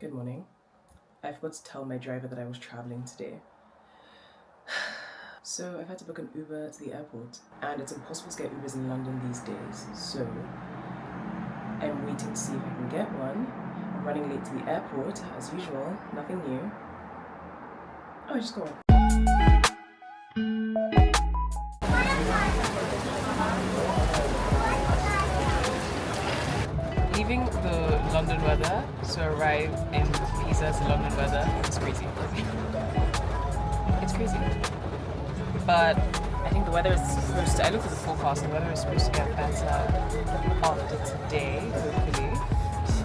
Good morning. I forgot to tell my driver that I was traveling today. So I've had to book an Uber to the airport, and it's impossible to get Ubers in London these days. So I'm waiting to see if I can get one. I'm running late to the airport, as usual, nothing new. Oh, I just got one. Leaving the London weather to arrive in Pisa's London weather is crazy. It's crazy. But I think the weather is supposed to, I looked at the forecast and the weather is supposed to get better after today, hopefully,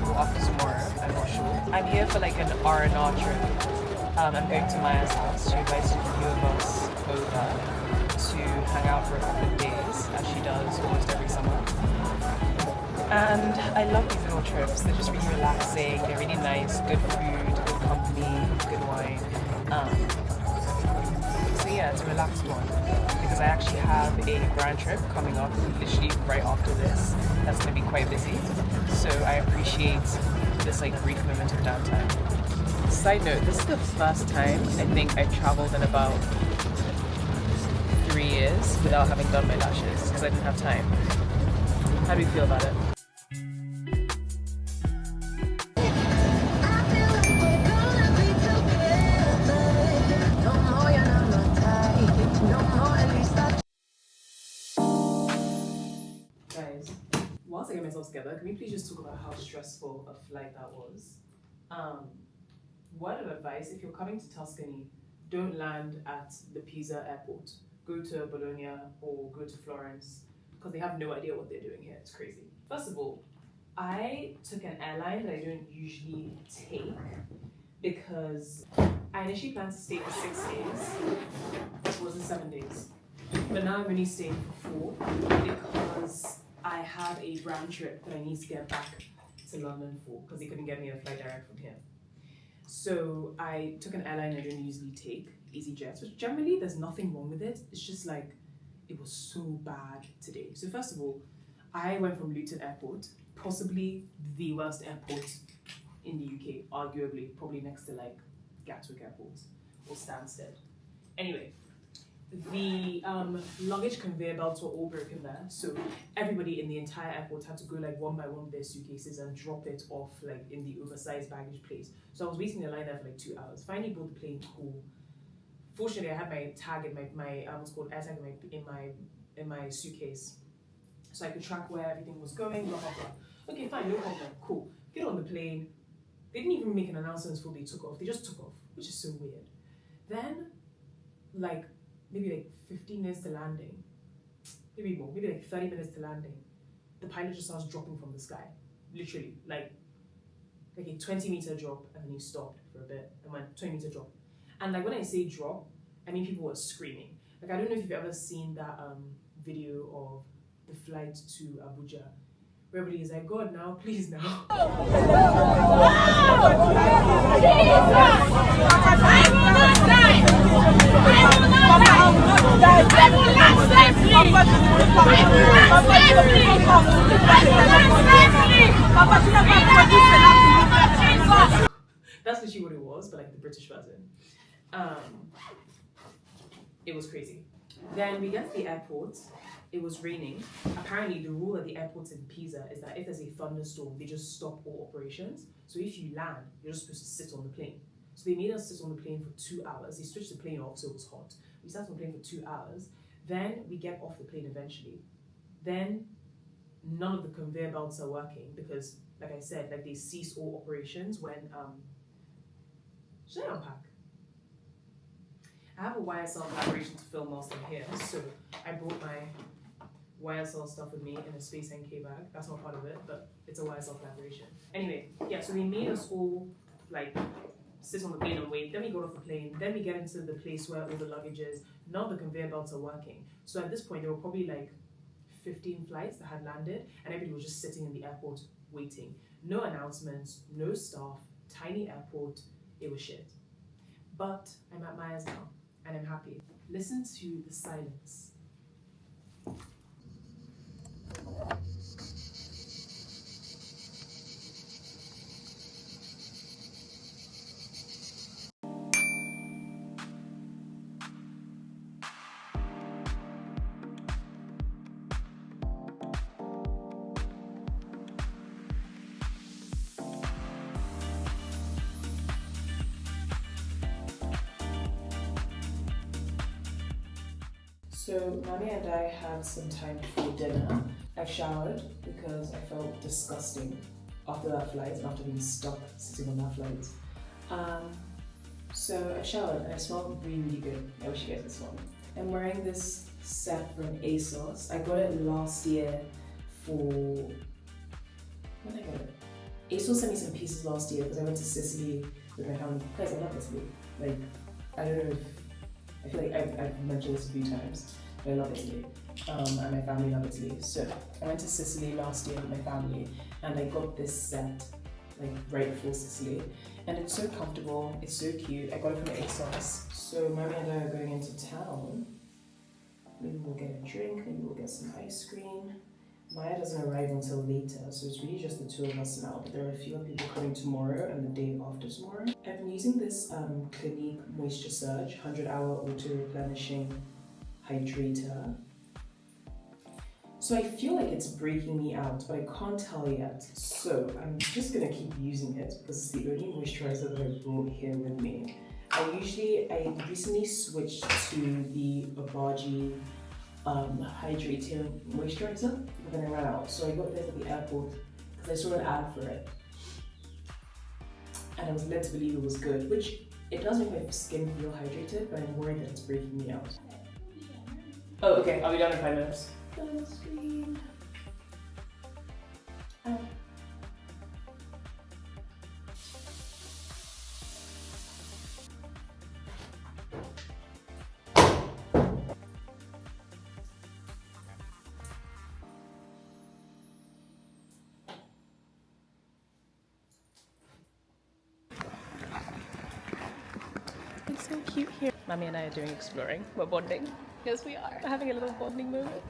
or after tomorrow, I'm not sure. I'm here for like an R&R trip. I'm going to Maya's house. She invited a few of us over to hang out for a couple of days, as she does almost every summer. And I love these little trips. They're just really relaxing. They're really nice. Good food, good company, good wine. So yeah, it's a relaxed one because I actually have a grand trip coming up literally right after this. That's going to be quite busy. So I appreciate this like brief moment of downtime. Side note: this is the first time I think I've traveled in about 3 years without having done my lashes because I didn't have time. How do you feel about it? Guys, whilst I get myself together, can we please just talk about how stressful a flight that was? Word of advice, if you're coming to Tuscany, don't land at the Pisa airport. Go to Bologna or go to Florence because they have no idea what they're doing here. It's crazy. First of all, I took an airline that I don't usually take because I initially planned to stay for 6 days. It wasn't 7 days. But now I'm only staying for 4 because I have a round trip that I need to get back to London for because they couldn't get me a flight direct from here. So I took an airline I don't usually take, EasyJet, which generally there's nothing wrong with it. It's just like, it was so bad today. So first of all, I went from Luton Airport, possibly the worst airport in the UK, arguably, probably next to like Gatwick Airport or Stansted. Anyway, the luggage conveyor belts were all broken there, so everybody in the entire airport had to go like one by one with their suitcases and drop it off like in the oversized baggage place. So I was waiting in the line there for like 2 hours. Finally boarded the plane, cool. Fortunately, I had my tag in my what's called air tag in my suitcase, so I could track where everything was going. Blah blah blah. Okay, fine, no problem, cool. Get on the plane. They didn't even make an announcement before they took off. They just took off, which is so weird. Then, like maybe like 15 minutes to landing, maybe more, maybe like 30 minutes to landing, the pilot just starts dropping from the sky, literally, like a 20-meter drop, and then he stopped for a bit and went 20-meter drop. And like when I say drop, I mean people were screaming. Like I don't know if you've ever seen that video of the flight to Abuja, where everybody is like, God now, please now. That's literally what it was, but like the British version. It was crazy. Then we get to the airport. It was raining. Apparently, the rule at the airports in Pisa is that if there's a thunderstorm, they just stop all operations. So if you land, you're just supposed to sit on the plane. So they made us sit on the plane for 2 hours. They switched the plane off so it was hot. We sat on the plane for 2 hours. Then we get off the plane eventually. Then none of the conveyor belts are working because, like I said, like they cease all operations when should I unpack? I have a YSL collaboration to film whilst I'm here, so I brought my YSL stuff with me in a Space NK bag. That's not part of it, but it's a YSL collaboration. Anyway, yeah, so they made us all like sit on the plane and wait. Then we got off the plane. Then we get into the place where all the luggage is. None of the conveyor belts are working. So at this point, there were probably like 15 flights that had landed, and everybody was just sitting in the airport waiting. No announcements, no staff, tiny airport. It was shit. But I'm at Maya's now, and I'm happy. Listen to the silence. So Mommy and I had some time before dinner. I showered because I felt disgusting after that flight and after being stuck sitting on that flight. So I showered and I smelled really, really good. I wish you guys could smell it. I'm wearing this set from ASOS. I got it last year for... when did I get it? ASOS sent me some pieces last year because I went to Sicily with my family. Guys, I love Italy. Like, I don't know if... I feel like I've mentioned this a few times, but I love Italy. And my family love Italy. So I went to Sicily last year with my family and I got this set like right before Sicily. And it's so comfortable, it's so cute. I got it from ASOS. So Mommy and I are going into town. Maybe we'll get a drink, maybe we'll get some ice cream. Maya doesn't arrive until later, so it's really just the two of us now. But there are a few other people coming tomorrow and the day after tomorrow. I've been using this Clinique Moisture Surge 100-hour auto replenishing hydrator. So I feel like it's breaking me out, but I can't tell yet. So I'm just gonna keep using it because it's the only moisturizer that I brought here with me. I recently switched to the Obagi hydrating moisturizer, but then I ran out. So I got this at the airport because I saw an ad for it. And I was led to believe it was good, which it does make my skin feel hydrated, but I'm worried that it's breaking me out. Oh, okay, I'll be done in 5 minutes. Sunscreen. Oh. It's so cute here. Mommy and I are doing exploring. We're bonding. Yes, we are. We're having a little bonding moment.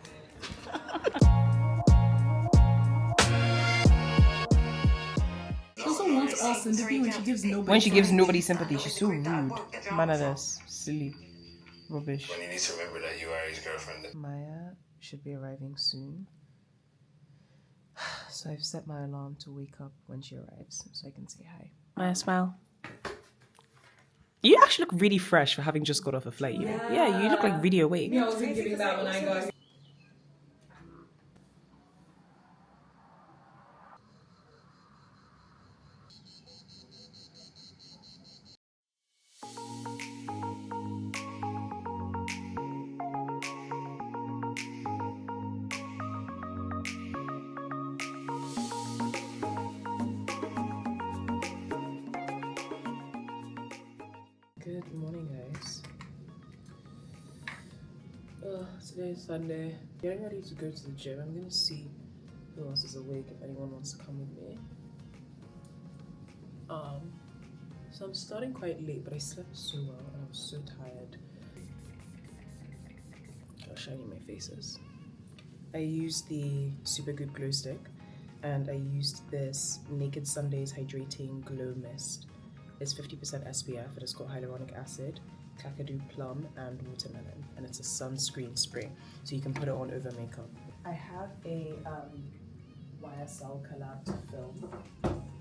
She also wants all sympathy when she gives nobody. When she gives nobody sympathy, she's so rude. Man of this, silly, rubbish. When you need to remember that you are his girlfriend. Maya should be arriving soon, so I've set my alarm to wake up when she arrives, so I can say hi. Maya, smile. You actually look really fresh for having just got off a flight. Yeah, you look like really awake. Yeah, I was thinking that when I got. Good morning, guys. Today is Sunday. Getting ready to go to the gym. I'm gonna see who else is awake, if anyone wants to come with me. So I'm starting quite late, but I slept so well and I was so tired. How shiny my face is. I used the Super Good Glow Stick and I used this Naked Sundays Hydrating Glow Mist. It's 50% SPF and it's got hyaluronic acid, kakadu plum, and watermelon, and it's a sunscreen spray, so you can put it on over makeup. I have a YSL collab to film,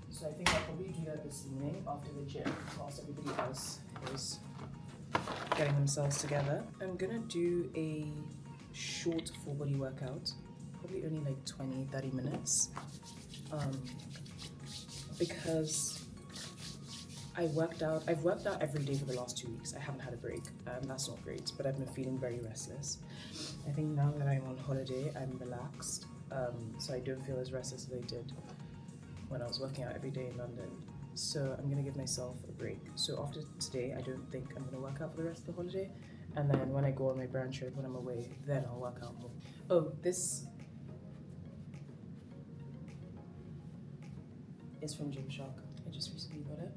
so I think I'll probably do that this morning after the gym, whilst everybody else is getting themselves together. I'm gonna do a short full body workout, probably only like 20-30 minutes, because I've worked out every day for the last 2 weeks. I haven't had a break, and that's not great, but I've been feeling very restless. I think now that I'm on holiday, I'm relaxed, so I don't feel as restless as I did when I was working out every day in London. So I'm gonna give myself a break. So after today, I don't think I'm gonna work out for the rest of the holiday, and then when I go on my brand trip, when I'm away, then I'll work out more. Oh, this is from Gymshark. I just recently got it.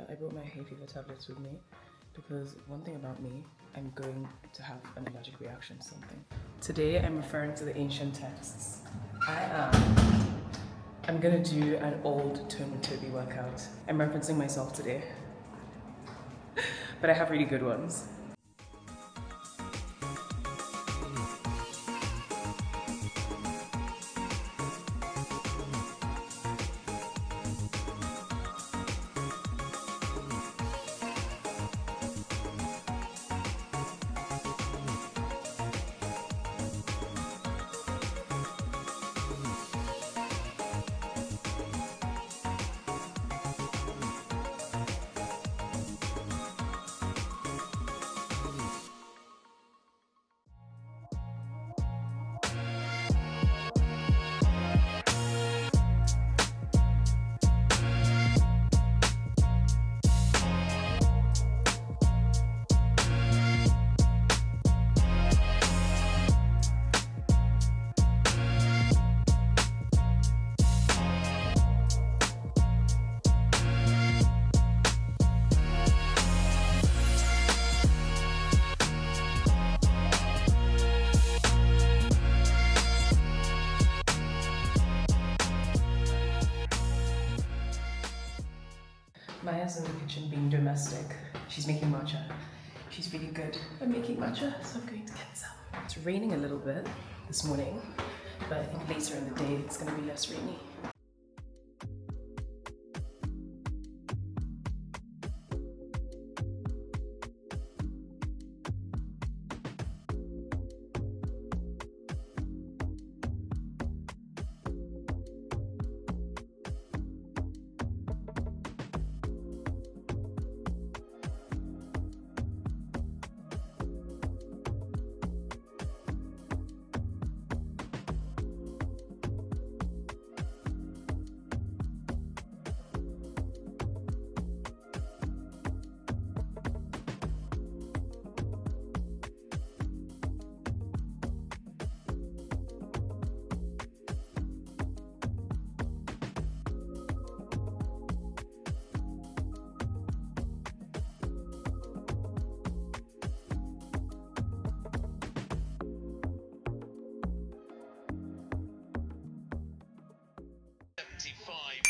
I brought my hay fever tablets with me because one thing about me, I'm going to have an allergic reaction to something. Today I'm referring to the ancient texts. I'm gonna do an old Tone with Toby workout. I'm referencing myself today, but I have really good ones. Maya's in the kitchen being domestic. She's making matcha. She's really good at making matcha, so I'm going to get some. It's raining a little bit this morning, but I think later in the day it's going to be less rainy.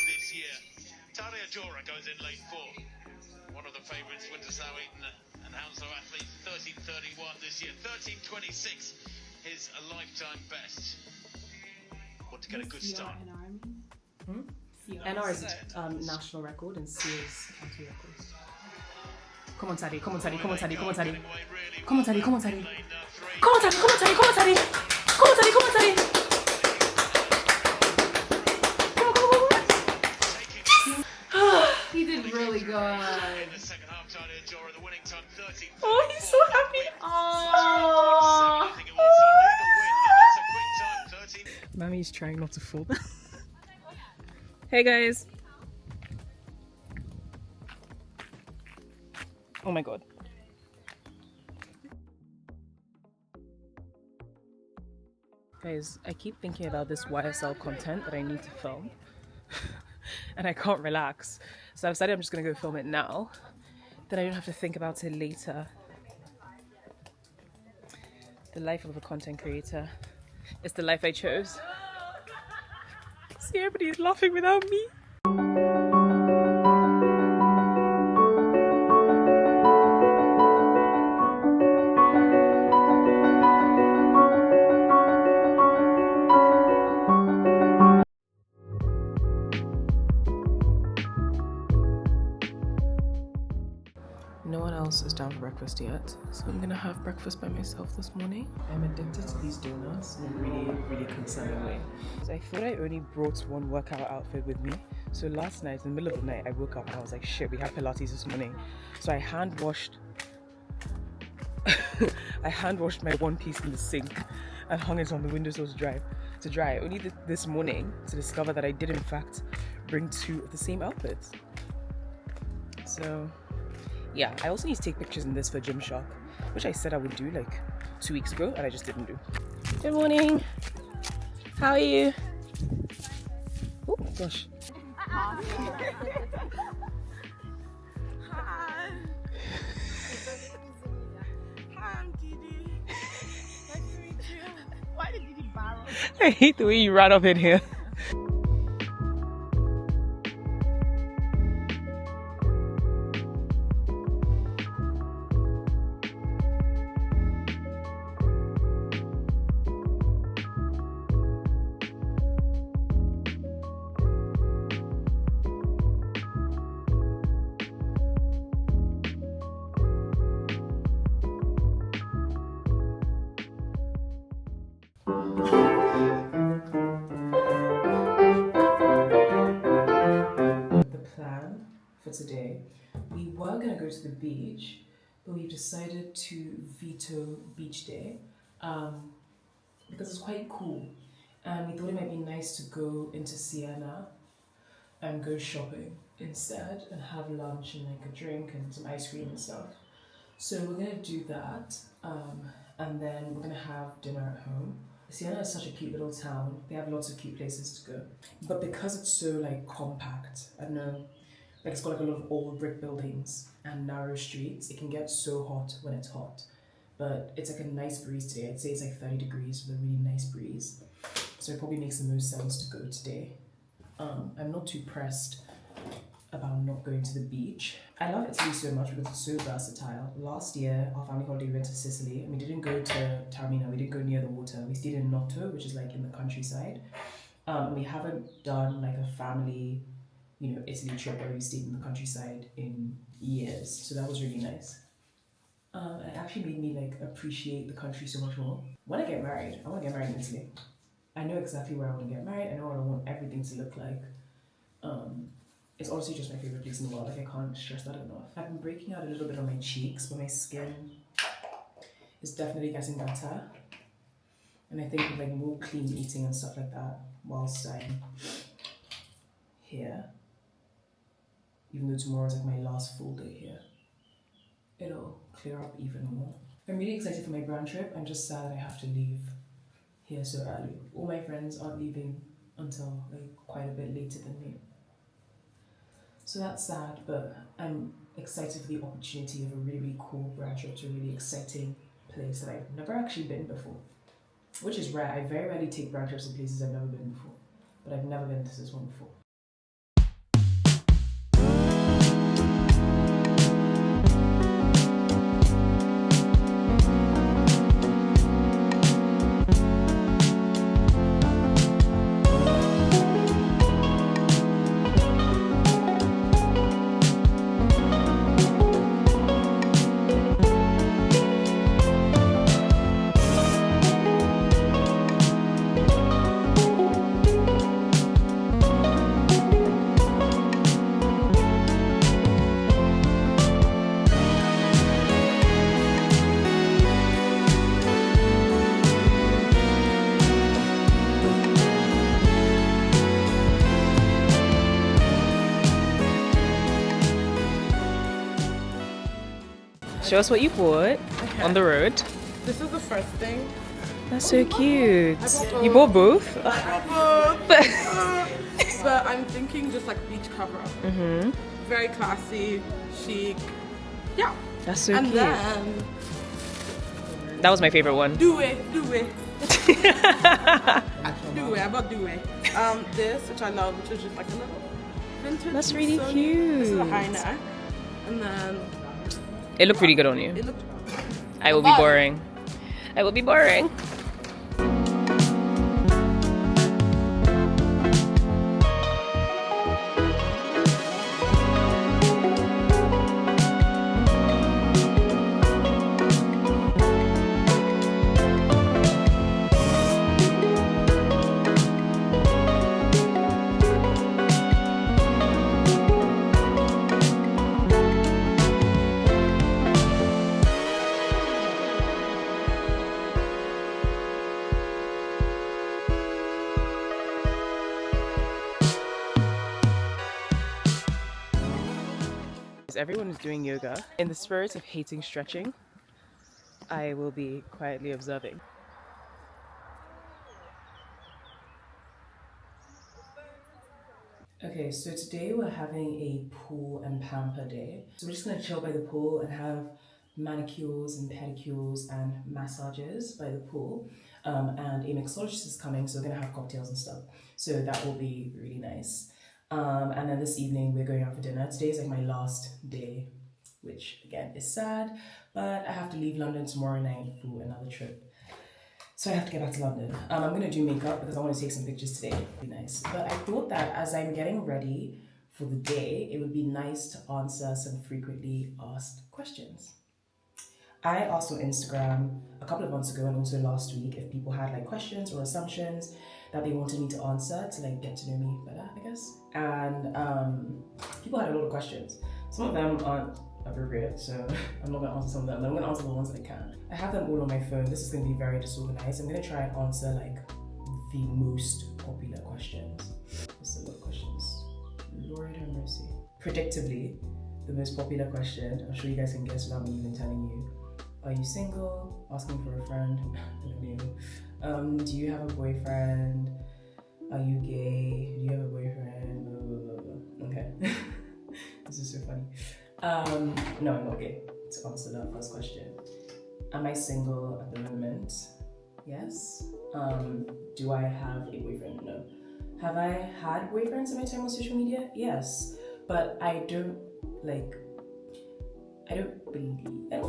This year, Talia Jora goes in lane 4. One of the favourites, Winterslow Eaton and Hounslow athlete, 13:31 this year. 13:26 is a lifetime best. Want to get a good start. NR is national record and C is county record. Come on, Taddy, come on, Taddy, come on, Taddy, come on, Taddy. Come on, Taddy, come on, Taddy. Come on, Taddy, come on, Taddy, come on, Taddy. Come on, Taddy, come on, Taddy. He did really good. In the second half, Talia Jora, the winning time, 13. Oh, he's so happy. Oh. I think it was a legal win, and that's a quick time, 13. Mammy's trying not to fall. Hey guys. Oh my god. Guys, I keep thinking about this YSL content that I need to film. And I can't relax. So I've decided I'm just gonna go film it now. Then I don't have to think about it later. The life of a content creator. It's the life I chose. See, everybody is laughing without me. No one else is down for breakfast yet, so I'm gonna have breakfast by myself this morning. I'm addicted to these donuts in a really, really concerning way. So I thought I only brought one workout outfit with me. So last night, in the middle of the night, I woke up and I was like, shit, we have Pilates this morning. So I hand washed my one piece in the sink and hung it on the windowsill to dry. Only this morning to discover that I did in fact bring two of the same outfits. So yeah, I also need to take pictures in this for Gymshark, which I said I would do like 2 weeks ago and I just didn't do. Good morning. How are you? Oh gosh. Hi. Hi, I'm Didi. Nice to meet you. Why did Didi borrow? I hate the way you ran up in here. For today, we were gonna go to the beach, but we decided to veto beach day because it's quite cool, and we thought it might be nice to go into Sienna and go shopping instead and have lunch and like a drink and some ice cream and stuff. So we're gonna do that, and then we're gonna have dinner at home. Sienna is such a cute little town. They have lots of cute places to go, but because it's so like compact, I don't know. Like it's got like a lot of old brick buildings and narrow streets. It can get so hot when it's hot, but it's like a nice breeze today. I'd say it's like 30 degrees with a really nice breeze. So it probably makes the most sense to go today. I'm not too pressed about not going to the beach. I love Italy so much because it's so versatile. Last year, our family holiday we went to Sicily and we didn't go to Taormina, we didn't go near the water. We stayed in Noto, which is like in the countryside. We haven't done like a family, Italy trip where we stayed in the countryside in years. So that was really nice. It actually made me like appreciate the country so much more. When I get married, I want to get married in Italy. I know exactly where I want to get married. I know what I want everything to look like. It's honestly just my favorite place in the world. Like I can't stress that enough. I've been breaking out a little bit on my cheeks, but my skin is definitely getting better. And I think with like more clean eating and stuff like that, whilst I'm here, even though tomorrow is like my last full day here, it'll clear up even more. I'm really excited for my brand trip. I'm just sad I have to leave here so early. All my friends aren't leaving until like quite a bit later than me. So that's sad, but I'm excited for the opportunity of a really, really cool brand trip to a really exciting place that I've never actually been before, which is rare. I very rarely take brand trips to places I've never been before, but I've never been to this one before. Show us what you bought on the road. This is the first thing. That's so cute. bought You bought both? But I'm thinking just like beach cover. Mm-hmm. Very classy, chic. Yeah. That's so And cute. then That was my favorite one. do it. I bought do it. This, which I love, which is just like a little vintage. That's really This cute. is a high neck. And then It looked pretty good on you. it looked I will be boring. I will be boring. Everyone is doing yoga. In the spirit of hating stretching, I will be quietly observing. Okay, so today we're having a pool and pamper day. So we're just gonna chill by the pool and have manicures and pedicures and massages by the pool. And a mixologist is coming, so we're gonna have cocktails and stuff. So that will be really nice. And then this evening we're going out for dinner. Today is like my last day, which again is sad, but I have to leave London tomorrow night for another trip. So I have to get back to London. I'm gonna do makeup because I want to take some pictures today. It'd be nice. But I thought that as I'm getting ready for the day, it would be nice to answer some frequently asked questions. I asked on Instagram a couple of months ago and also last week if people had like questions or assumptions that they wanted me to answer to like get to know me better, I guess. And people had a lot of questions. Some of them aren't appropriate, so I'm not gonna answer some of them, but I'm gonna answer the ones that I can. I have them all on my phone. This is gonna be very disorganized. I'm gonna try and answer like the most popular questions. There's a lot of questions. Lord have mercy. Predictably, the most popular question, I'm sure you guys can guess without me even telling you. Are you single? Asking for a friend. I don't know. Do you have a boyfriend? Are you gay? Do you have a boyfriend? Blah, blah, blah, blah. Okay. This is so funny. No, I'm not gay. To answer that first question. Am I single at the moment? Yes. Do I have a boyfriend? No. Have I had boyfriends in my time on social media? Yes. But I don't want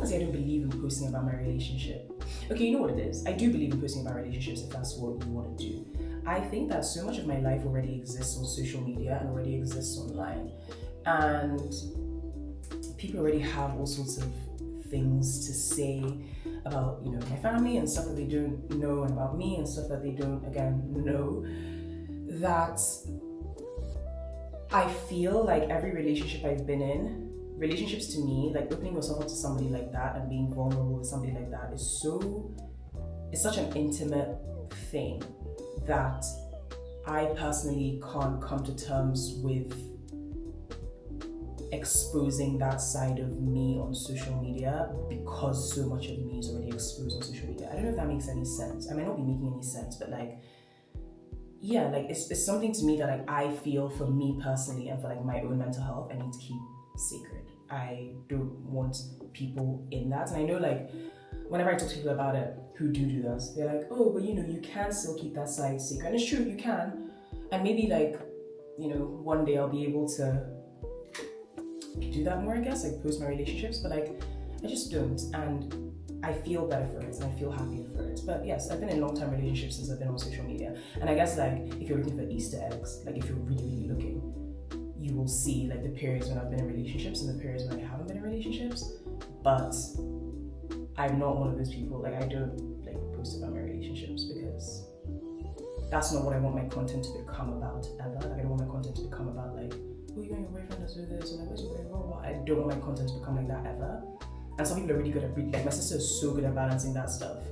to say I don't believe in posting about my relationship. Okay, you know what it is? I do believe in posting about relationships if that's what you want to do. I think that so much of my life already exists on social media and already exists online. And people already have all sorts of things to say about, you know, my family and stuff that they don't know, and about me and stuff that they don't, again, know. That I feel like every relationship I've been in, relationships to me, like opening yourself up to somebody like that and being vulnerable with somebody like that it's such an intimate thing that I personally can't come to terms with exposing that side of me on social media, because so much of me is already exposed on social media. I don't know if that makes any sense. I might not be making any sense, but like, yeah, like it's something to me that like I feel for me personally and for like my own mental health, I need to keep sacred. I don't want people in that. And I know like whenever I talk to people about it who do this, they're like, oh, but you know, you can still keep that side secret. And it's true, you can. And maybe like, you know, one day I'll be able to do that more, I guess, like post my relationships, but like I just don't. And I feel better for it and I feel happier for it. But yes, I've been in long-term relationships since I've been on social media. And I guess like if you're looking for Easter eggs, like if you're really, really looking, you will see like the periods when I've been in relationships and the periods when I haven't been in relationships. But I'm not one of those people, like I don't like post about my relationships because that's not what I want my content to become about ever. Like I don't want my content to become about like, oh, you and your boyfriend does do this, or like, where's your boyfriend? I don't want my content to become like that ever. And some people are really good at like my sister is so good at balancing that stuff.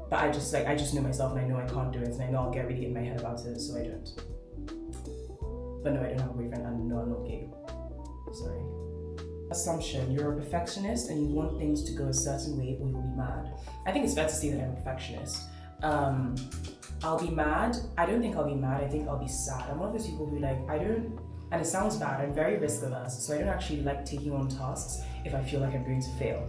But I just know myself and I know I can't do it and I know I'll get really in my head about it, so I don't. But no, I don't have a boyfriend and no, I'm not gay. Sorry. Assumption, you're a perfectionist and you want things to go a certain way or you'll be mad. I think it's fair to say that I'm a perfectionist. I'll be mad. I don't think I'll be mad, I think I'll be sad. I'm one of those people who like, and it sounds bad, I'm very risk averse, so I don't actually like taking on tasks if I feel like I'm going to fail.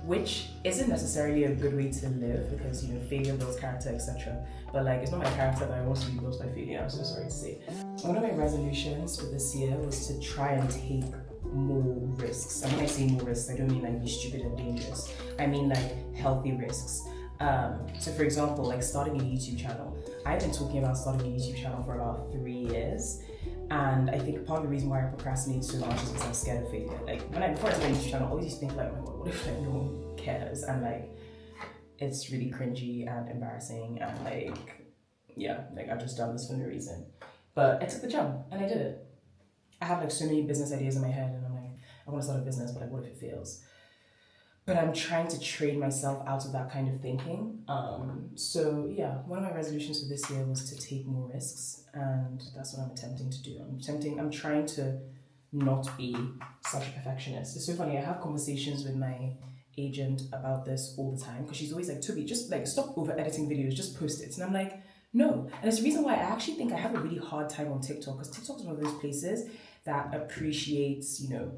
Which isn't necessarily a good way to live because, you know, failure builds character, etc. But like, it's not my character that I want to be built by failure, I'm so sorry to say. One of my resolutions for this year was to try and take more risks. And when I say more risks, I don't mean like be stupid and dangerous. I mean like healthy risks. So for example, like starting a YouTube channel. I've been talking about starting a YouTube channel for about 3 years. And I think part of the reason why I procrastinate so much is because I'm scared of failure. Like before I started a YouTube channel, I always used to think like, oh my god, what if like no one cares? And like, it's really cringy and embarrassing and like, yeah, like I've just done this for no reason. But I took the jump and I did it. I have like so many business ideas in my head and I'm like, I want to start a business, but like what if it fails? But I'm trying to train myself out of that kind of thinking. So yeah, one of my resolutions for this year was to take more risks, and that's what I'm attempting to do. I'm trying to not be such a perfectionist. It's so funny, I have conversations with my agent about this all the time, because she's always like, Toby, just like stop over editing videos, just post it. And I'm like, no. And it's the reason why I actually think I have a really hard time on TikTok, because TikTok is one of those places that appreciates, you know,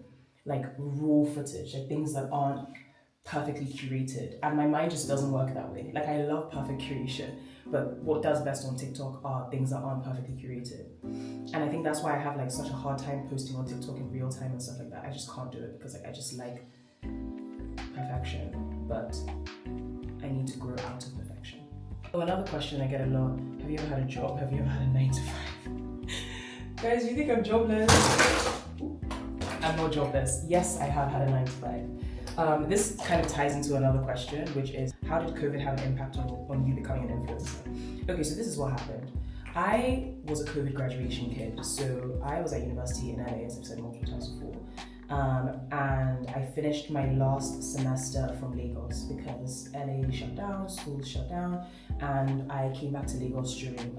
like raw footage, like things that aren't perfectly curated, and my mind just doesn't work that way. Like I love perfect curation, but what does best on TikTok are things that aren't perfectly curated. And I think that's why I have like such a hard time posting on TikTok in real time and stuff like that. I just can't do it because like I just like perfection, but I need to grow out of perfection. Oh, another question I get a lot, have you ever had a job? Have you ever had a 9 to 5? Guys, you think I'm jobless? I'm not jobless. Yes, I have had a 9 to 5. This kind of ties into another question, which is, how did COVID have an impact on you becoming an influencer? Okay, so this is what happened. I was a COVID graduation kid, so I was at university in LA, as I've said multiple times before, and I finished my last semester from Lagos because LA shut down, schools shut down, and I came back to Lagos during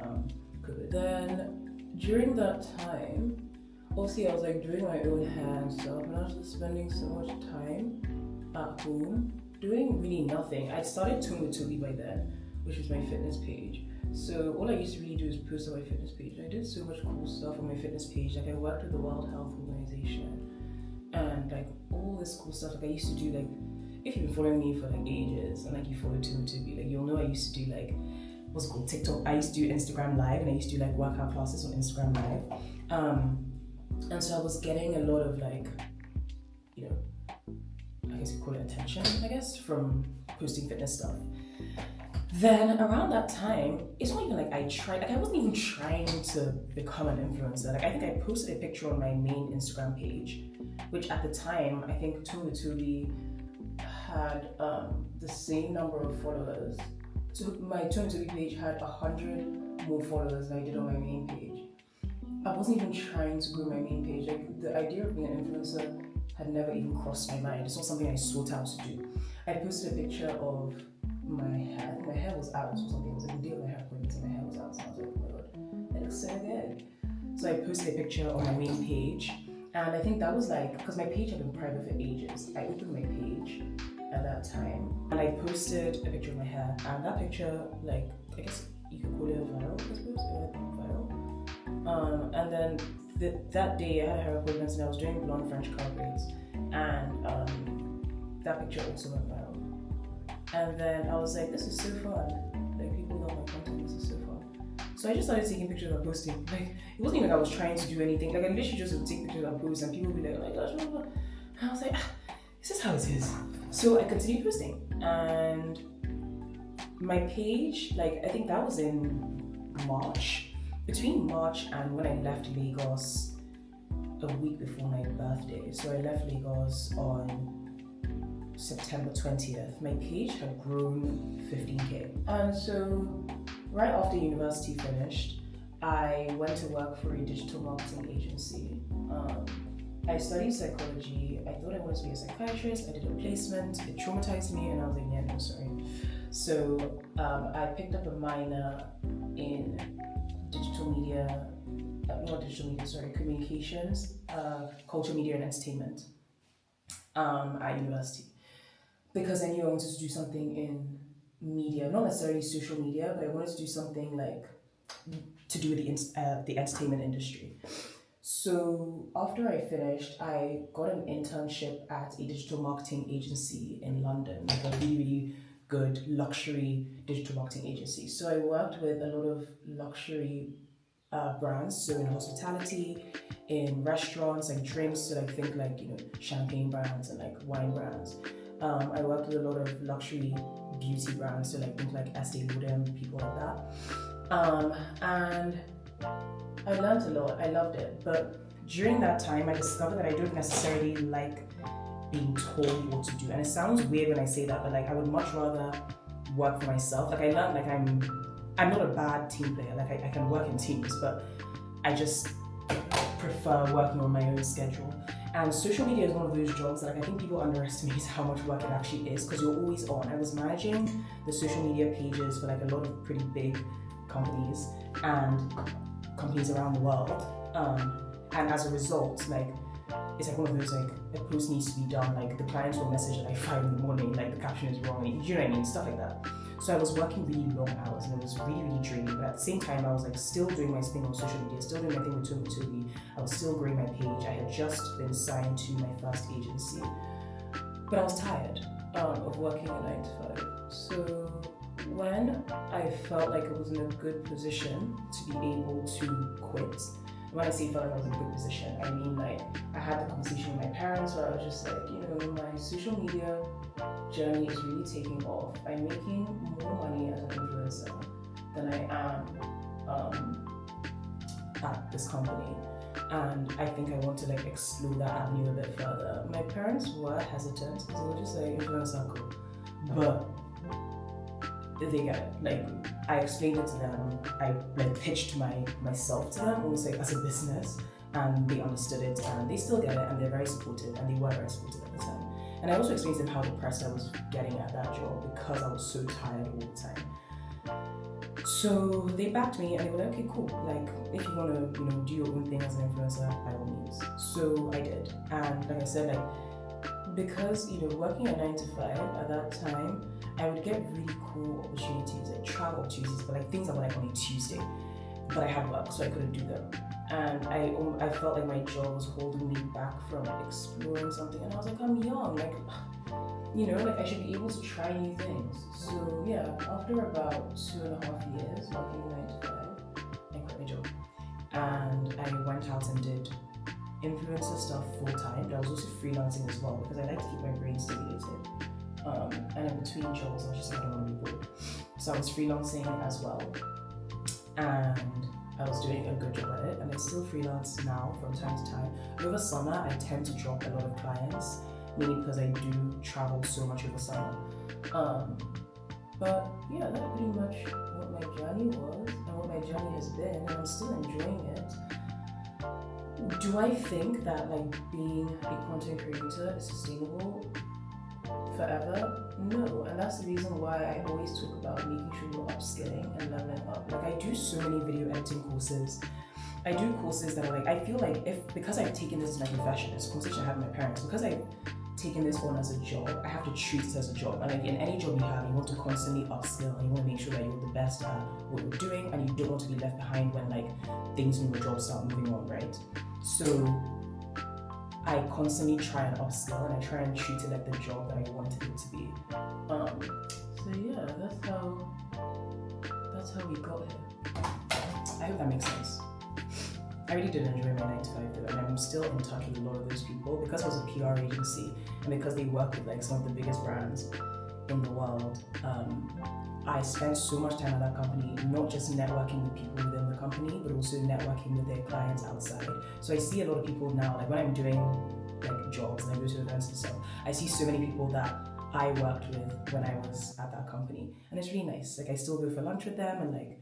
COVID. Then, during that time, obviously I was like doing my own hair and stuff, and I was just spending so much time at home doing really nothing. I'd started Tone with Toby by then, which was my fitness page. So all I used to really do is post on my fitness page. I did so much cool stuff on my fitness page. Like I worked with the World Health Organization and like all this cool stuff. Like I used to do like, if you've been following me for like ages and like you follow Tone with Toby, like you'll know I used to do like, what's it called, TikTok. I used to do Instagram Live and I used to do like workout classes on Instagram Live. And so I was getting a lot of like, you know, I guess you call it attention, I guess, from posting fitness stuff. Then around that time, it's not even like I tried, like I wasn't even trying to become an influencer. Like I think I posted a picture on my main Instagram page, which at the time, I think Tubi had the same number of followers. So my Tubi page had 100 more followers than I did on my main page. I wasn't even trying to grow my main page. Like the idea of being an influencer had never even crossed my mind. It's not something I sought out to do. I posted a picture of my hair. My hair was out or something. It was like the day of my hair appointment and my hair was out. And I was like, oh my god, that looks so good. So I posted a picture on my main page. And I think that was like, because my page had been private for ages. I opened my page at that time and I posted a picture of my hair. And that picture, like, I guess you could call it viral, I suppose. Viral. And then that day I had a hair appointment and I was doing blonde French curl braids. And that picture also went viral. And then I was like, this is so fun. Like, people love my content, this is so fun. So I just started taking pictures and posting. Like, it wasn't even like I was trying to do anything. Like, I literally just would take pictures and post, and people would be like, oh my gosh, blah, blah. And I was like, this is how it is. So I continued posting. And my page, like, I think that was in March. Between March and when I left Lagos a week before my birthday. So I left Lagos on September 20th, my page had grown 15k. And so right after university finished, I went to work for a digital marketing agency. I studied psychology. I thought I wanted to be a psychiatrist. I did a placement. It traumatized me and I was like, yeah, no, sorry. So I picked up a minor in communications, culture, media and entertainment at university. Because I knew I wanted to do something in media, not necessarily social media, but I wanted to do something like to do with the entertainment industry. So after I finished, I got an internship at a digital marketing agency in London, like a really, really good luxury digital marketing agency. So I worked with a lot of luxury brands, so in hospitality, in restaurants, like drinks, so like think like, you know, champagne brands and like wine brands. I worked with a lot of luxury beauty brands, so like think like Estee Lauder, people like that. And I learned a lot, I loved it. But during that time, I discovered that I don't necessarily like being told what to do. And it sounds weird when I say that, but like I would much rather work for myself. Like I learned like I'm not a bad team player, like I can work in teams, but I just prefer working on my own schedule. And social media is one of those jobs that like, I think people underestimate how much work it actually is because you're always on. I was managing the social media pages for like a lot of pretty big companies and companies around the world. And as a result, like it's like one of those like a post needs to be done, like the clients will message at like 5 in the morning, like the caption is wrong, you know what I mean, stuff like that. So I was working really long hours and it was really, really draining. But at the same time, I was like still doing my spin on social media, still doing my thing with Toby. I was still growing my page. I had just been signed to my first agency. But I was tired of working a 9 to 5. So when I felt like I was in a good position to be able to quit, when I say felt like I was in a good position, I mean like I had the conversation with my parents where I was just like, you know, my social media journey is really taking off. I'm making more money as an influencer than I am at this company. And I think I want to like explore that avenue a bit further. My parents were hesitant because they were just like, influencer cool. But they get it. Like I explained it to them. I like pitched myself to them almost like as a business, and they understood it and they still get it and they're very supportive and they were very supportive at the time. And I also explained to them how depressed I was getting at that job because I was so tired all the time. So they backed me and they were like, okay, cool. Like if you want to, you know, do your own thing as an influencer, by all means. So I did. And like I said, like because, you know, working at 9 to 5 at that time, I would get really cool opportunities, like travel opportunities, but like things that were like on a Tuesday. But I had work, so I couldn't do them. And I felt like my job was holding me back from exploring something. And I was like, I'm young, like, you know, like I should be able to try new things. So yeah, after about 2.5 years working 9 to 5, I quit my job. And I went out and did influencer stuff full time, but I was also freelancing as well because I like to keep my brain stimulated. And in between jobs, I was just like, I don't want to be bored. So I was freelancing as well, and I was doing a good job at it, and I still freelance now from time to time. Over summer, I tend to drop a lot of clients, mainly because I do travel so much over summer. But yeah, that's pretty much what my journey was and what my journey has been, and I'm still enjoying it. Do I think that like being a content creator is sustainable forever? No, and that's the reason why I always talk about making sure you're upskilling and leveling up. Like I do so many video editing courses. I do courses that are like, I feel like because I've taken this as my profession, it's a conversation I have with my parents, because I've taken this on as a job, I have to treat it as a job. And like in any job you have, you want to constantly upskill and you want to make sure that you're the best at what you're doing, and you don't want to be left behind when like things in your job start moving on, right? So I constantly try and upskill, and I try and treat it like the job that I wanted it to be. So yeah, that's how we got here. I hope that makes sense. I really did enjoy my 9 to 5 though, and I'm still in touch with a lot of those people because I was a PR agency and because they work with like some of the biggest brands in the world. I spent so much time at that company, not just networking with people within the company, but also networking with their clients outside. So I see a lot of people now, like when I'm doing like jobs and I go to events and stuff, I see so many people that I worked with when I was at that company, and it's really nice. Like I still go for lunch with them, and like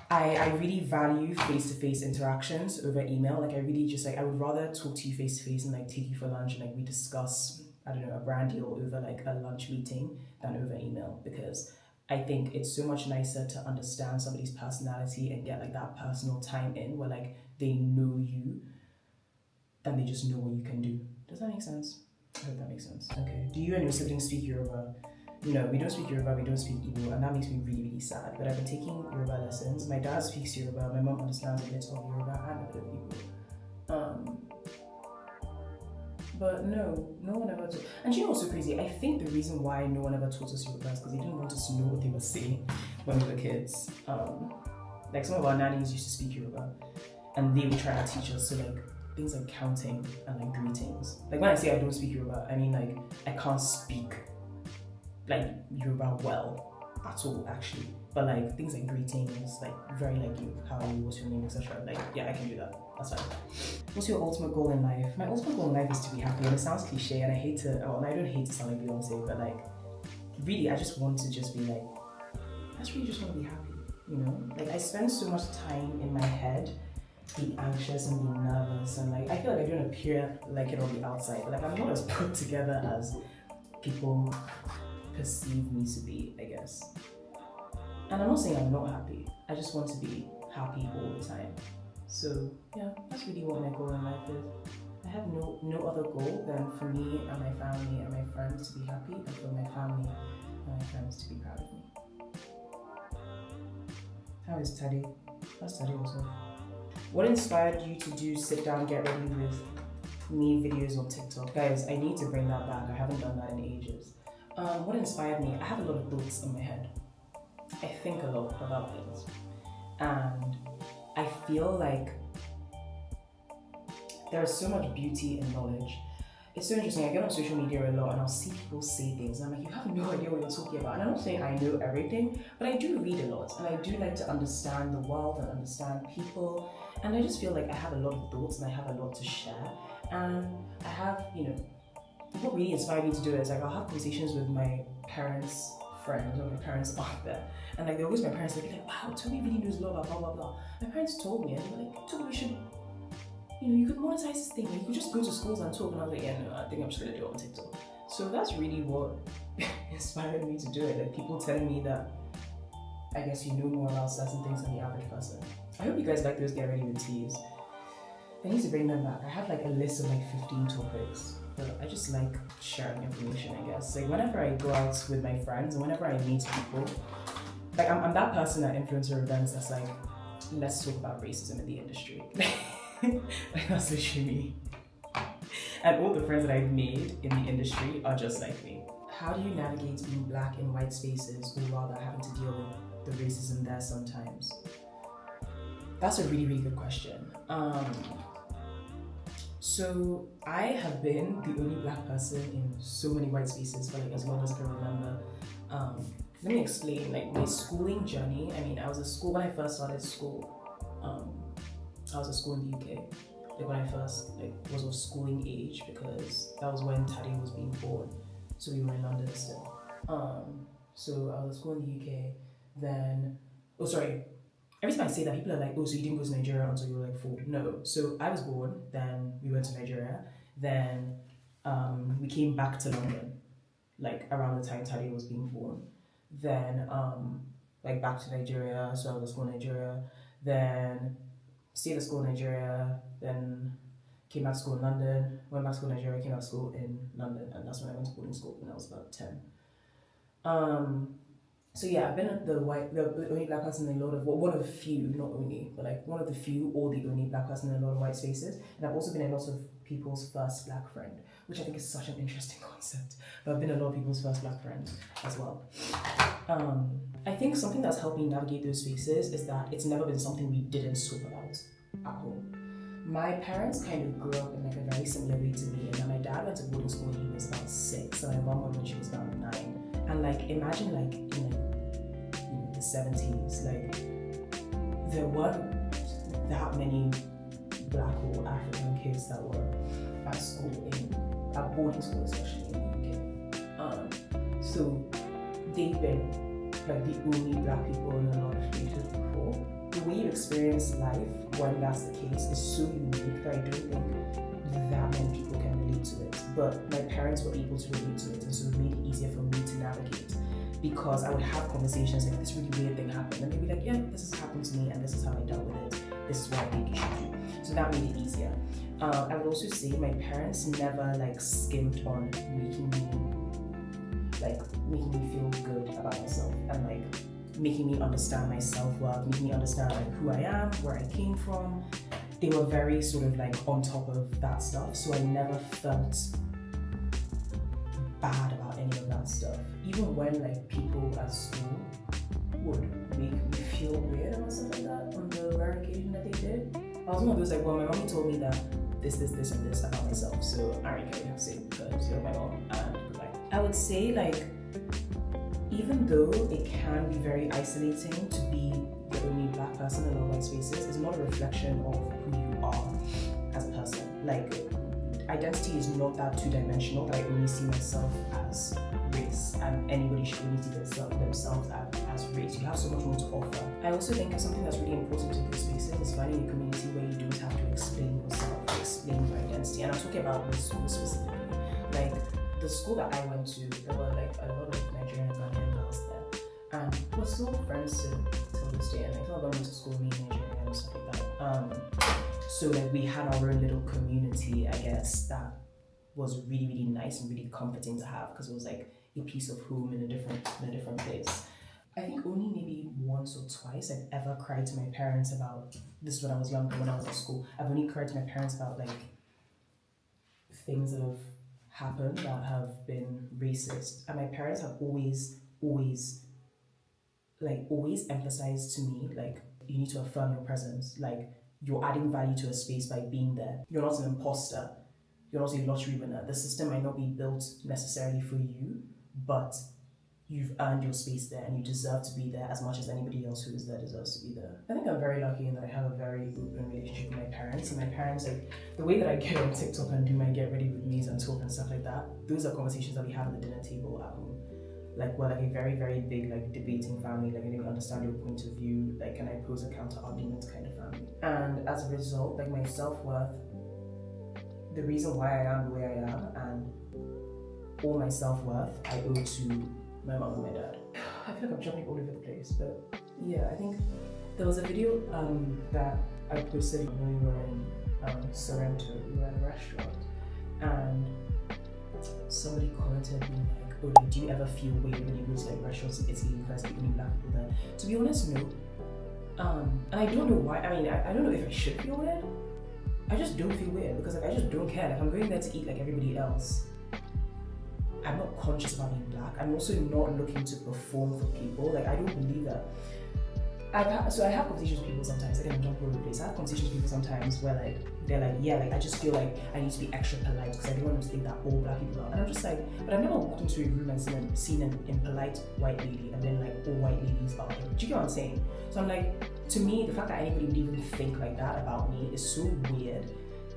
I really value face-to-face interactions over email. Like I really just like, I would rather talk to you face-to-face and like take you for lunch and like we discuss, I don't know, a brand deal over like a lunch meeting than over email, because I think it's so much nicer to understand somebody's personality and get like that personal time in where like they know you than they just know what you can do. Does that make sense? I hope that makes sense. Okay. Do you and your siblings speak Yoruba? No, we don't speak Yoruba, we don't speak Igbo, and that makes me really, really sad. But I've been taking Yoruba lessons. My dad speaks Yoruba, my mom understands a bit of Yoruba and a bit of Igbo. But no one ever taught. And you know what's so crazy? I think the reason why no one ever taught us Yoruba is because they didn't want us to know what they were saying when we were kids. Like some of our nannies used to speak Yoruba, and they would try to teach us, so like things like counting and like greetings. Like when I say I don't speak Yoruba, I mean like I can't speak like Yoruba well at all actually, but like things like greetings, like very like you, how are you, what's your name, etc. Like yeah, I can do that. That's fine. What's your ultimate goal in life? My ultimate goal in life is to be happy, and it sounds cliche, and I hate to, well, I don't hate to sound like Beyonce, but like really, I just want to just be like, I just really just want to be happy, you know? Like I spend so much time in my head being anxious and being nervous, and like I feel like I don't appear like it on the outside, but like I'm not as put together as people perceive me to be, I guess. And I'm not saying I'm not happy, I just want to be happy all the time. So yeah, that's really what my goal in life is. I have no other goal than for me and my family and my friends to be happy, and for my family and my friends to be proud of me. How is Teddy? How's Teddy also? What inspired you to do sit down, get ready with me videos on TikTok? Guys, I need to bring that back. I haven't done that in ages. What inspired me? I have a lot of thoughts in my head. I think a lot about things. And I feel like there is so much beauty in knowledge. It's so interesting. I get on social media a lot and I'll see people say things and I'm like, you have no idea what you're talking about. And I'm not saying I know everything, but I do read a lot and I do like to understand the world and understand people. And I just feel like I have a lot of thoughts and I have a lot to share. And I have, you know, what really inspired me to do it is like I'll have conversations with my parents' friends or my parents out there. And like they're always my parents, they'll be like, wow, Toby really knows a lot about blah blah blah. My parents told me and they were like, Toby, you should, you know, you could monetize this thing, you could just go to schools and talk. And I was like, yeah, no, I think I'm just gonna do it on TikTok. So that's really what inspired me to do it. Like people telling me that I guess you know more about certain things than the average person. I hope you guys like those Get Ready With Teas. I need to bring them back. I have like a list of like 15 topics, but I just like sharing information, I guess. Like whenever I go out with my friends and whenever I meet people, like I'm that person at influencer events that's like, let's talk about racism in the industry. Like that's literally me. And all the friends that I've made in the industry are just like me. How do you navigate being black in white spaces, or rather having to deal with the racism there sometimes? That's a really, really good question. So I have been the only black person in so many white spaces for like as long as I can remember. Let me explain like my schooling journey. I mean, I was at school when I first started school. I was at school in the UK. Like when I first like was of schooling age, because that was when Taddy was being born. So we were in London still. So I was at school in the UK. Then, oh sorry. Every time I say that, people are like, oh, so you didn't go to Nigeria until you were like 4. No. So I was born, then we went to Nigeria, then we came back to London, like around the time Taddy was being born. Then like back to Nigeria, so I was at school in Nigeria, then stayed at school in Nigeria, then came back to school in London, went back to school in Nigeria, came back to school in London, and that's when I went to boarding school when I was about 10. So yeah, I've been the only black person in a lot of, well, one of the few, not only, but like one of the few or the only black person in a lot of white spaces. And I've also been a lot of people's first black friend, which I think is such an interesting concept. But I've been a lot of people's first black friend as well. I think something that's helped me navigate those spaces is that it's never been something we didn't talk about at home. My parents kind of grew up in like a very similar way to me, and then my dad went to boarding school when he was about 6, and my mom went when she was about 9. And like imagine like in the 70s, like there weren't that many black or African kids that were at school at boarding school, especially in the UK. So they've been like the only black people in a lot of places before. The way you experience life when that's the case is so unique that I don't think that many people can relate to it. But my parents were able to relate to it, and so it made it easier for me to navigate, because I would have conversations like, this really weird thing happened, and they'd be like, yeah, this has happened to me and this is how I dealt with it, this is what I think you should do. So that made it easier. I would also say my parents never like skimped on making me feel good about myself, and like making me understand my self-worth, making me understand like who I am, where I came from. They were very sort of like on top of that stuff, so I never felt bad about any of that stuff. Even when like people at school would make me feel weird or something like that on the rare occasion that they did, I was one of those like, well, my mommy told me that this, and this about myself, so I already have to say it because you're my mom, and goodbye. I would say like, even though it can be very isolating to be the only black person in all white spaces, it's not a reflection of who you are as a person. Like, identity is not that two-dimensional that I only see myself as race, and anybody should only see themselves as race. You have so much more to offer. I also think something that's really important in these spaces is finding a community where you don't have to explain yourself, explain your identity. And I'm talking about the school specifically. Like, the school that I went to, there were like a lot of Nigerian and Ghanaian girls there, and we're still friends till this day. And like some of them went to school with me in Nigeria and stuff like that. So like we had our own little community, I guess, that was really, really nice and really comforting to have, because it was like a piece of home in a different place. I think only maybe once or twice I've ever cried to my parents about this. When I was younger, when I was at school, I've only cried to my parents about like things that have happened that have been racist, and my parents have always emphasized to me like, you need to affirm your presence, like you're adding value to a space by being there. You're not an imposter, you're not a lottery winner. The system might not be built necessarily for you, but you've earned your space there and you deserve to be there as much as anybody else who is there deserves to be there. I think I'm very lucky in that I have a very open relationship with my parents, and my parents, like the way that I get on TikTok and do my get ready with me's and talk and stuff like that, those are conversations that we have at the dinner table at home. Like we're like a very, very big like debating family, like I didn't understand your point of view, like can I pose a counter argument kind of family. And as a result, like my self-worth, the reason why I am the way I am, and all my self-worth I owe to my mom and my dad. I feel like I'm jumping all over the place, but yeah, I think there was a video that I posted when we were in Sorrento. We were at a restaurant, and somebody commented being like, oh, like, do you ever feel weird when you go to like restaurants in Italy because there's only black people there? To be honest, no. And I don't know why. I mean, I don't know if I should feel weird. I just don't feel weird because like I just don't care. Like I'm going there to eat like everybody else. I'm not conscious about being black. I'm also not looking to perform for people. Like I don't believe that I have conversations with people sometimes. Again, I'm jumping all over the place. I have conversations with people sometimes where like they're like, yeah, like I just feel like I need to be extra polite because I don't want them to think that all black people are. And I'm just like, but I've never walked into a room and seen an impolite white lady and then like all white ladies are. Do you get what I'm saying? So I'm like, to me, the fact that anybody would even think like that about me is so weird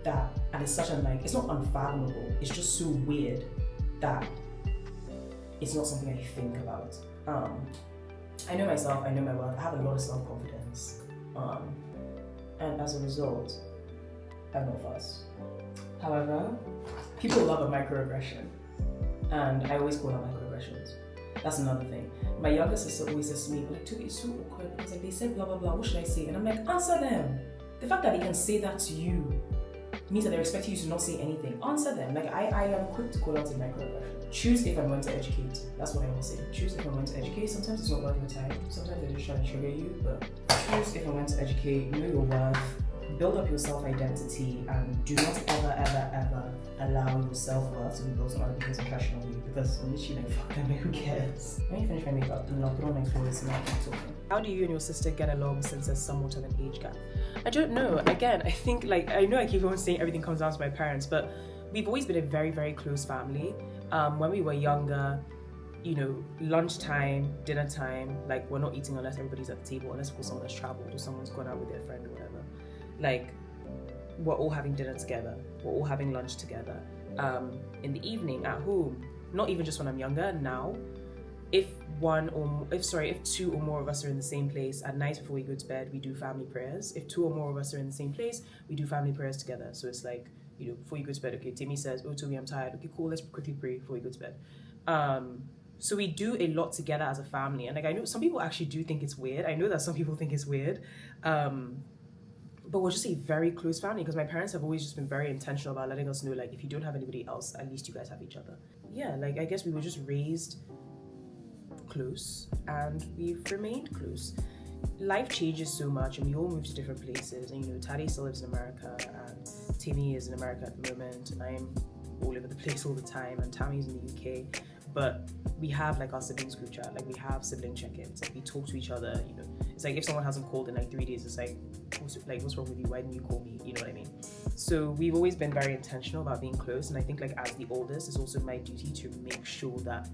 that, and it's such a like, it's not unfathomable. It's just so weird that it's not something I think about. I know myself, I know my worth, I have a lot of self-confidence. And as a result, I'm not fussed. However, people love a microaggression. And I always call them microaggressions. That's another thing. My younger sister always says to me, like, Toby, it's so awkward because like they said blah blah blah, what should I say? And I'm like, answer them. The fact that they can say that to you means that they're expecting you to not say anything. Answer them. Like I am quick to call out a microaggression. Choose if I'm going to educate. That's what I will say. Choose if I'm going to educate. Sometimes it's not worth your time. Sometimes they're just trying to trigger you. But choose if I'm going to educate. Know your worth. Build up your self-identity, and do not ever allow your self-worth to be built on other people's impression on you. Because literally, like, fuck them, like, who cares? Let me finish my makeup. Then I'll put on my clothes and I'll keep talking. How do you and your sister get along since there's somewhat of an age gap? I don't know. Again, I think like I know I keep on saying everything comes down to my parents, but we've always been a very, very close family. When we were younger, you know, lunchtime, dinner time, like we're not eating unless everybody's at the table, unless of course someone has traveled or someone's gone out with their friend or whatever. Like we're all having dinner together, we're all having lunch together. In the evening at home, not even just when I'm younger, now, if two or more of us are in the same place at night before we go to bed, we do family prayers. If two or more of us are in the same place, we do family prayers together. So it's like, you know, before you go to bed, okay, Timmy says, oh, Toby, I'm tired. Okay, cool, let's quickly pray before we go to bed. So we do a lot together as a family. And like, I know some people actually do think it's weird. I know that some people think it's weird. But we're just a very close family because my parents have always just been very intentional about letting us know, like, if you don't have anybody else, at least you guys have each other. Yeah, like, I guess we were just raised close and we've remained close. Life changes so much and we all move to different places, and you know, Taddy still lives in America and Timmy is in America at the moment, and I'm all over the place all the time, and Tammy's in the UK. But we have like our siblings group chat, like we have sibling check-ins, like we talk to each other, you know. It's like if someone hasn't called in like 3 days, it's like what's wrong with you? Why didn't you call me? You know what I mean? So we've always been very intentional about being close, and I think like as the oldest, it's also my duty to make sure that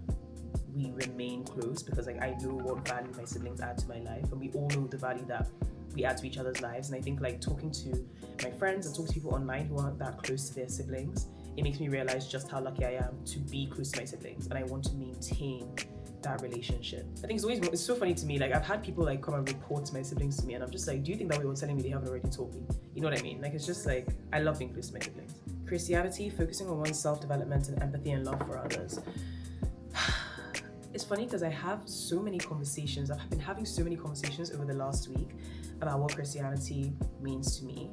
we remain close, because like I know what value my siblings add to my life, and we all know the value that we add to each other's lives. And I think like talking to my friends and talking to people online who aren't that close to their siblings, it makes me realize just how lucky I am to be close to my siblings, and I want to maintain that relationship. I think it's so funny to me, like I've had people like come and report my siblings to me, and I'm just like, do you think that we were telling me they haven't already told me? You know what I mean? Like it's just like, I love being close to my siblings. Christianity, focusing on one's self-development and empathy and love for others. It's funny because I have so many conversations. I've been having so many conversations over the last week about what Christianity means to me,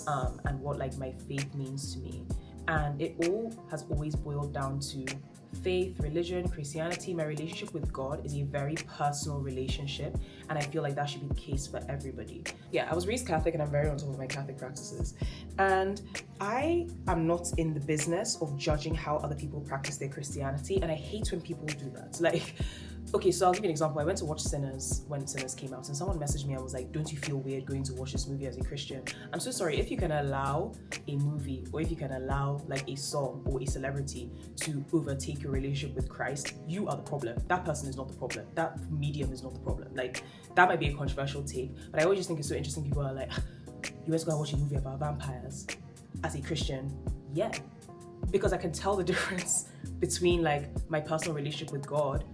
and what like my faith means to me. And it all has always boiled down to faith, religion, Christianity. My relationship with God is a very personal relationship, and I feel like that should be the case for everybody. Yeah, I was raised Catholic and I'm very on top of my Catholic practices. And I am not in the business of judging how other people practice their Christianity, and I hate when people do that. Like, okay, so I'll give you an example. I went to watch Sinners when Sinners came out, and someone messaged me and was like, don't you feel weird going to watch this movie as a Christian? I'm so sorry. If you can allow a movie, or if you can allow like a song or a celebrity to overtake your relationship with Christ, you are the problem. That person is not the problem. That medium is not the problem. Like, that might be a controversial take, but I always just think it's so interesting. People are like, you went to go and watch a movie about vampires as a Christian? Yeah, because I can tell the difference between like my personal relationship with God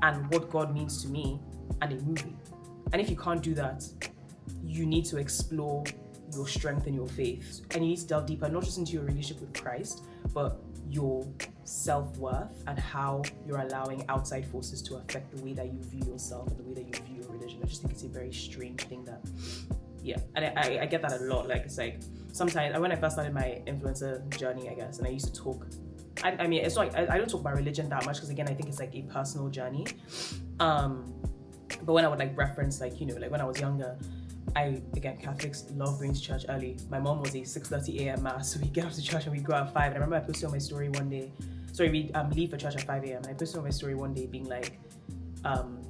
and what God means to me and a movie. And if you can't do that, you need to explore your strength and your faith, and you need to delve deeper, not just into your relationship with Christ, but your self-worth and how you're allowing outside forces to affect the way that you view yourself and the way that you view your religion. I just think it's a very strange thing that, yeah, and I get that a lot. Like, it's like sometimes when I first started my influencer journey, I guess, and I used to talk, I mean, it's not, I don't talk about religion that much because again, I think it's like a personal journey. But when I would like reference, like, you know, like when I was younger, again, Catholics love going to church early. My mom was a 6:30 a.m. mass, so we get up to church and we go at 5. And I remember I posted on my story one day, we leave for church at 5 a.m. and I posted on my story one day being like,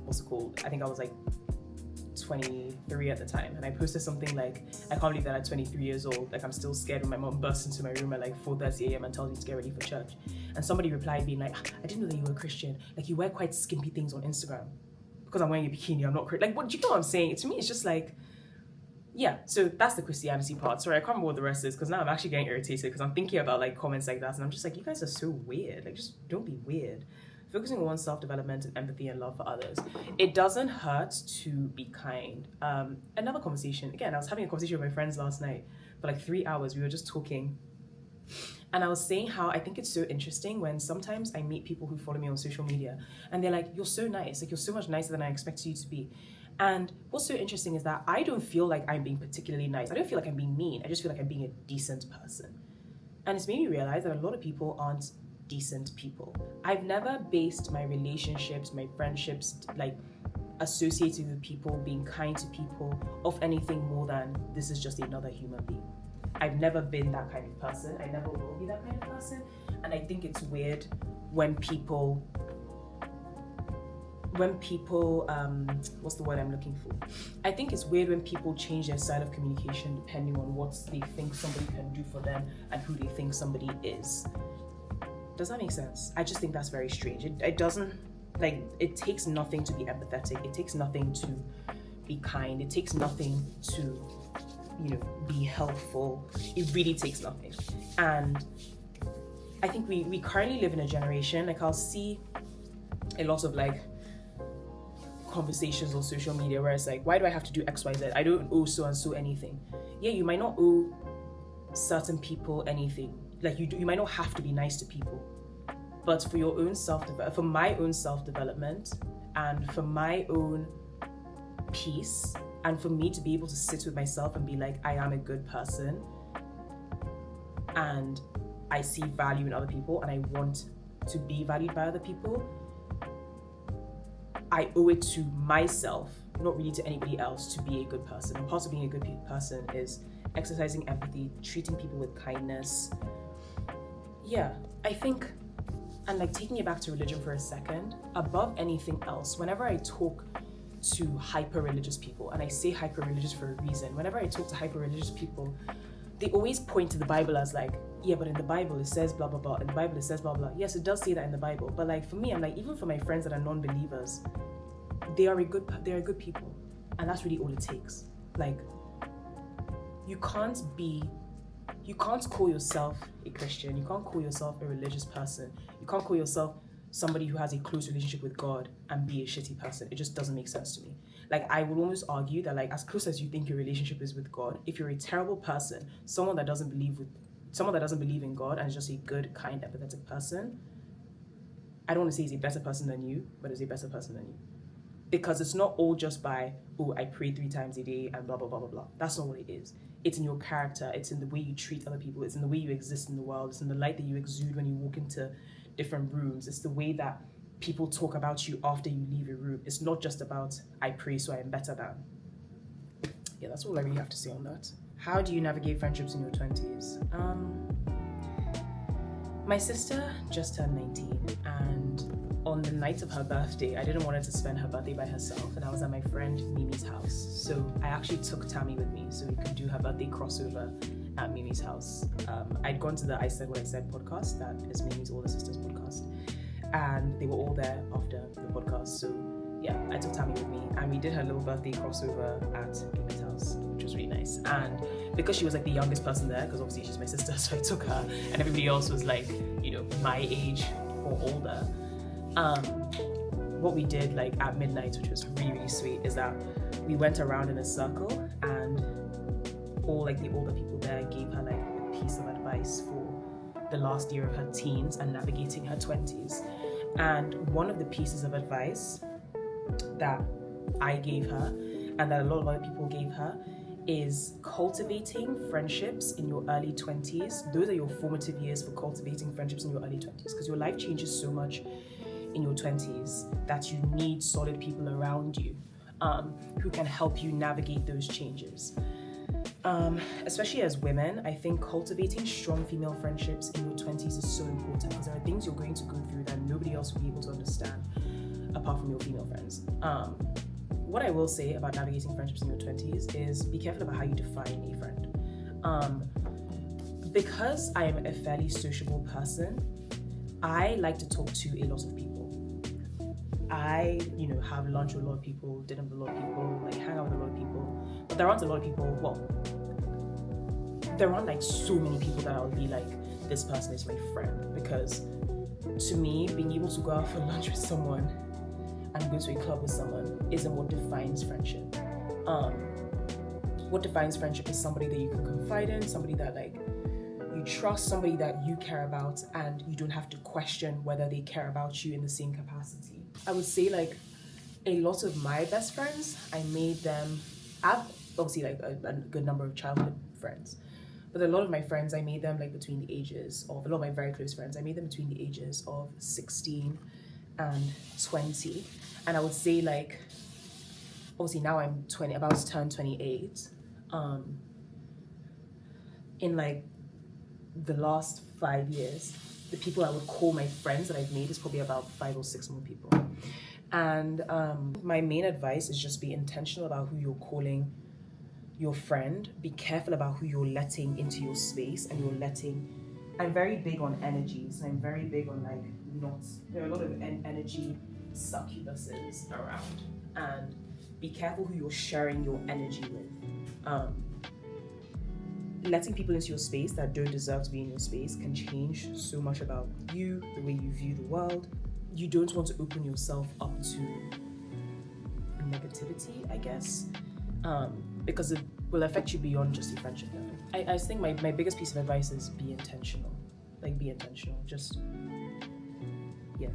what's it called? I think I was like, 23 at the time, and I posted something like, I can't believe that at 23 years old, like I'm still scared when my mom bursts into my room at like 4:30 a.m. and tells me to get ready for church. And somebody replied being like, I didn't know that you were a Christian. Like you wear quite skimpy things on Instagram. Because I'm wearing a bikini, I'm not like, what do you know what I'm saying? To me, it's just like, yeah. So that's the Christianity part. Sorry, I can't remember what the rest is because now I'm actually getting irritated because I'm thinking about like comments like that, and I'm just like, you guys are so weird. Like, just don't be weird. Focusing on one's self-development and empathy and love for others. It doesn't hurt to be kind. Another conversation. Again, I was having a conversation with my friends last night for like 3 hours. We were just talking. And I was saying how I think it's so interesting when sometimes I meet people who follow me on social media and they're like, you're so nice. Like, you're so much nicer than I expected you to be. And what's so interesting is that I don't feel like I'm being particularly nice. I don't feel like I'm being mean. I just feel like I'm being a decent person. And it's made me realize that a lot of people aren't decent people. I've never based my relationships, my friendships, like associated with people, being kind to people, of anything more than this is just another human being. I've never been that kind of person. I never will be that kind of person. And I think it's weird when people, what's the word I'm looking for? I think it's weird when people change their style of communication depending on what they think somebody can do for them and who they think somebody is. Does that make sense? I just think that's very strange. It doesn't, like, it takes nothing to be empathetic. It takes nothing to be kind. It takes nothing to, be helpful. It really takes nothing. And I think we currently live in a generation, like I'll see a lot of like conversations on social media where it's like, why do I have to do XYZ? I don't owe so and so anything. Yeah, you might not owe certain people anything. Like you might not have to be nice to people, but for your own for my own self-development and for my own peace, and for me to be able to sit with myself and be like, I am a good person and I see value in other people and I want to be valued by other people, I owe it to myself, not really to anybody else, to be a good person. And part of being a good person is exercising empathy, treating people with kindness. Yeah, I think, and like taking it back to religion for a second, above anything else, whenever I talk to hyper-religious people, and I say hyper-religious for a reason, whenever I talk to hyper-religious people, they always point to the Bible as like, yeah, but in the Bible it says blah, blah, blah, in the Bible it says blah, blah. Yes, it does say that in the Bible, but like for me, I'm like, even for my friends that are non-believers, they are good people, and that's really all it takes. Like, you can't call yourself a Christian, you can't call yourself a religious person, you can't call yourself somebody who has a close relationship with God and be a shitty person. It just doesn't make sense to me. Like, I would almost argue that like, as close as you think your relationship is with God, if you're a terrible person, someone that doesn't believe in God and is just a good, kind, empathetic person, I don't want to say he's a better person than you, but is a better person than you. Because it's not all just by, I pray 3 times a day and blah, blah, blah, blah, blah. That's not what it is. It's in your character. It's in the way you treat other people. It's in the way you exist in the world. It's in the light that you exude when you walk into different rooms. It's the way that people talk about you after you leave a room. It's not just about, I pray so I am better than. Yeah, that's all I really have to say on that. How do you navigate friendships in your 20s? My sister just turned 19, and on the night of her birthday, I didn't want her to spend her birthday by herself, and I was at my friend Mimi's house. So I actually took Tammy with me so we could do her birthday crossover at Mimi's house. I'd gone to the I Said What I Said podcast, that is Mimi's older sister's podcast, and they were all there after the podcast. So yeah, I took Tammy with me, and we did her little birthday crossover at Mimi's house, which was really nice. And because she was like the youngest person there, because obviously she's my sister, so I took her, and everybody else was like, my age or older. What we did like at midnight, which was really, really sweet, is that we went around in a circle, and all like the older people there gave her like a piece of advice for the last year of her teens and navigating her 20s. And one of the pieces of advice that I gave her, and that a lot of other people gave her, is cultivating friendships in your early 20s. Those are your formative years for cultivating friendships in your early 20s, because your life changes so much in your 20s that you need solid people around you who can help you navigate those changes. Especially as women, I think cultivating strong female friendships in your 20s is so important, because there are things you're going to go through that nobody else will be able to understand apart from your female friends. what I will say about navigating friendships in your 20s is be careful about how you define a friend. Because I am a fairly sociable person, I like to talk to a lot of people. I, have lunch with a lot of people, dinner with a lot of people, like hang out with a lot of people. But there aren't a lot of people, there aren't like so many people that I'll be like, this person is my friend. Because to me, being able to go out for lunch with someone and go to a club with someone isn't what defines friendship. What defines friendship is somebody that you can confide in, somebody that like you trust, somebody that you care about, and you don't have to question whether they care about you in the same capacity. I would say like a lot of my best friends, I made them, I've obviously like a good number of childhood friends, but a lot of my friends, I made them like between the ages of, a lot of my very close friends, I made them between the ages of 16 and 20. And I would say like, obviously now I'm 20, about to turn 28. In like the last 5 years, the people I would call my friends that I've made is probably about 5 or 6 more people. And my main advice is just be intentional about who you're calling your friend. Be careful about who you're letting into your space, and I'm very big on energies. I'm very big on like there are a lot of energy succubuses around, and be careful who you're sharing your energy with. Letting people into your space that don't deserve to be in your space can change so much about you, the way you view the world. You don't want to open yourself up to negativity, I guess, because it will affect you beyond just your friendship level. I think my biggest piece of advice is be intentional. Like, be intentional. Just, yeah,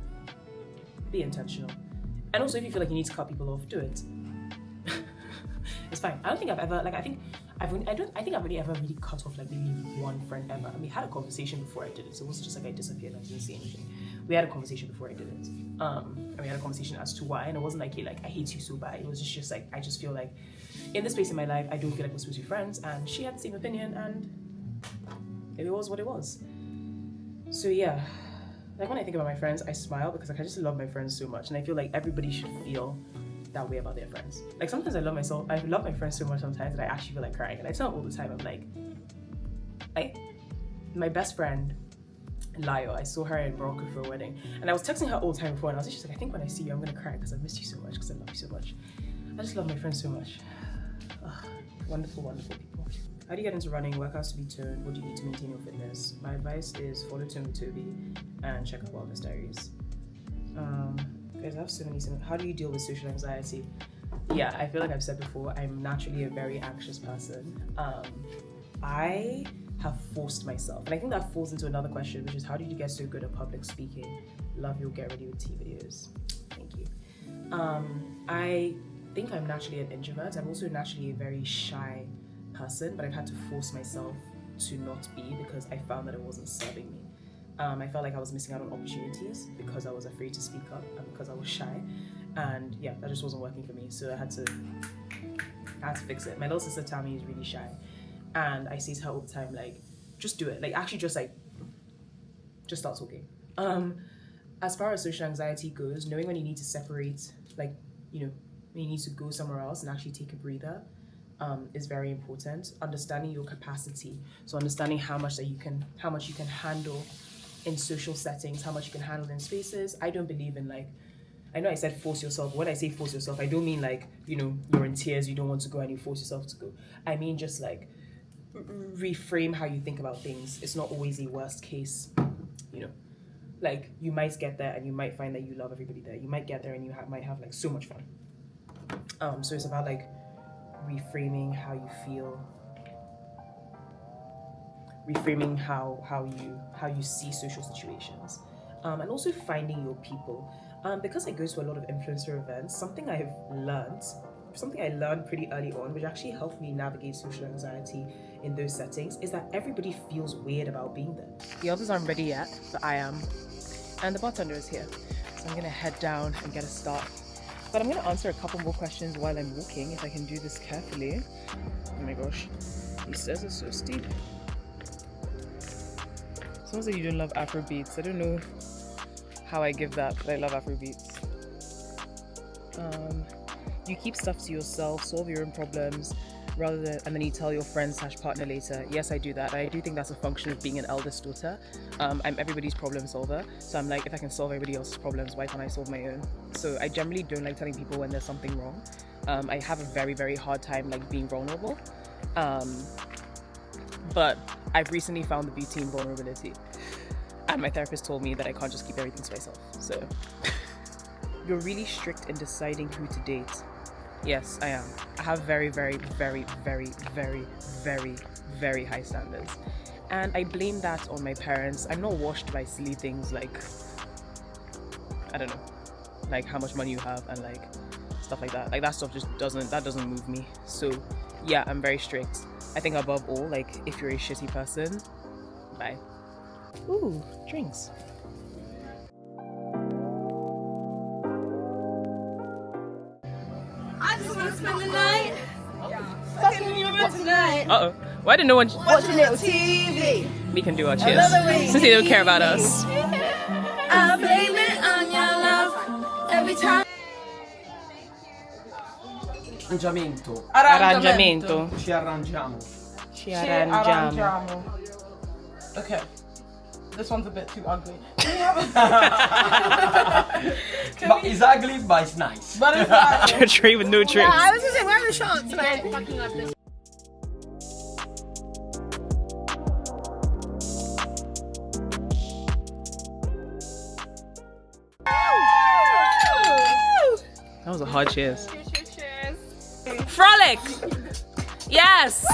be intentional. And also, if you feel like you need to cut people off, do it. It's fine. I don't think I've ever, like, I think I've only ever really cut off like maybe one friend ever. I mean, we had a conversation before I did it, so it wasn't just like I disappeared and I didn't say anything. We had a conversation before I did it, and we had a conversation as to why, and it wasn't like, hey, like I hate you so bad. It was just like I just feel like in this space in my life, I don't feel like we're supposed to be friends, and she had the same opinion, and it was what it was. So yeah, like when I think about my friends, I smile because like I just love my friends so much, and I feel like everybody should feel that way about their friends. Like sometimes I love my friends so much sometimes that I actually feel like crying, and I tell them all the time, I'm like, my best friend Lio, I saw her in Morocco for a wedding, and I was texting her all the time before, and I was just like, I think when I see you I'm gonna cry because I miss you so much, because I love you so much. I just love my friends so much. Wonderful, wonderful people. How do you get into running? Workouts to be toned? What do you need to maintain your fitness? My advice is follow Tone with Toby and check out Wellness Diaries. Guys, I have so many. How do you deal with social anxiety? Yeah, I feel like I've said before, I'm naturally a very anxious person. I have forced myself, and I think that falls into another question, which is how did you get so good at public speaking? Love your Get Ready with Tea videos. Thank you. I think I'm naturally an introvert. I'm also naturally a very shy person, but I've had to force myself to not be because I found that it wasn't serving me. I felt like I was missing out on opportunities because I was afraid to speak up and because I was shy, and yeah, that just wasn't working for me. So I had to fix it. My little sister Tammy is really shy, and I say to her all the time, like, just do it. Like, actually, just start talking. As far as social anxiety goes, knowing when you need to separate, like, when you need to go somewhere else and actually take a breather, is very important. Understanding your capacity, so understanding how much you can handle in social settings, how much you can handle in spaces. I don't believe in I know I said force yourself. When I say force yourself, I don't mean you're in tears, you don't want to go and you force yourself to go. I mean just reframe how you think about things. It's not always a worst case, you might get there and you might find that you love everybody there. You might get there and you might have so much fun. So it's about reframing how you feel, reframing how you see social situations, and also finding your people. Because I go to a lot of influencer events, something I learned pretty early on, which actually helped me navigate social anxiety in those settings, is that everybody feels weird about being there. The others aren't ready yet, but I am, and the bartender is here, so I'm gonna head down and get a start. But I'm gonna answer a couple more questions while I'm walking, if I can do this carefully. Oh my gosh, these stairs are so steep. Someone said you don't love Afrobeats. I don't know how I give that, but I love Afrobeats. you keep stuff to yourself, solve your own problems, rather than, and then you tell your friend/partner later. Yes, I do that. I do think that's a function of being an eldest daughter. I'm everybody's problem solver, so I'm like, if I can solve everybody else's problems, why can't I solve my own? So I generally don't like telling people when there's something wrong. I have a very, very hard time like being vulnerable, but I've recently found the beauty in vulnerability, and my therapist told me that I can't just keep everything to myself. So you're really strict in deciding who to date. Yes, I am. I have very, very, very, very, very, very, very high standards. And I blame that on my parents. I'm not washed by silly things like, I don't know, like how much money you have and like stuff like that. Like that stuff just doesn't move me. So yeah, I'm very strict. I think above all, like if you're a shitty person, bye. Ooh, drinks. I just want to spend the night. Fucking in your bed tonight. Uh-oh. Why did no one... Watch a little TV. We can do our cheers. Since they don't care about us. I blame it on your love every time. Arrangiamento. Arrangiamento. Ci arrangiamo. Ci arrangiamo. Okay. This one's a bit too ugly. But it's ugly, but it's nice. But it's not. A tray with no drinks. Yeah, I was gonna say, where are the shots tonight? Fucking love this. That was a hard cheers. Cheers. Frolic! Yes!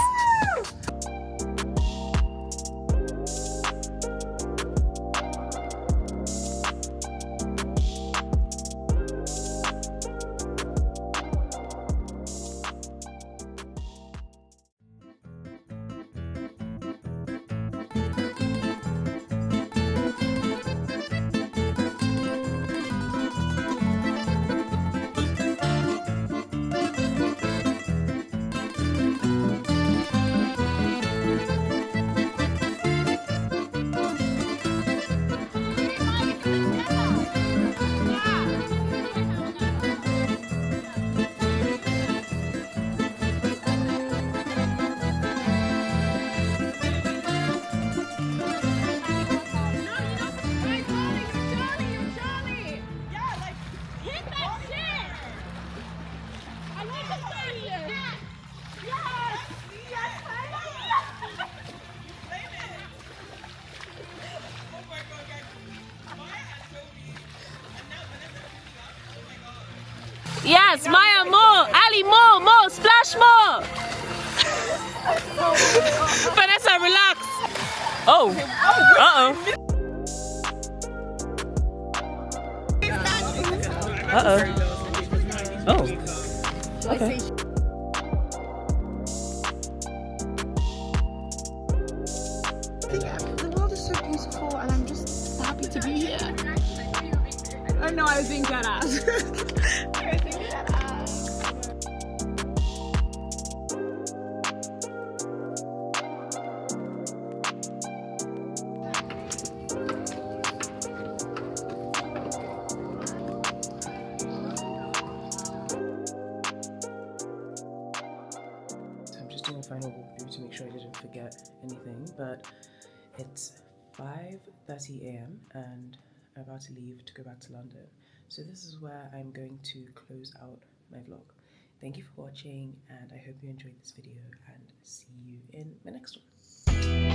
Yes, Maya, more! Ali, more! Splash more! Vanessa, relax! Oh! Uh-oh! Uh-oh. Oh. Okay. The world is so beautiful and I'm just happy to be here. Oh no, I was being dead ass. I was being dead ass. So I'm just doing a final walkthrough to make sure I didn't forget anything, but it's 5:30 a.m. and I'm about to leave to go back to London. So this is where I'm going to close out my vlog. Thank you for watching and I hope you enjoyed this video and see you in the next one.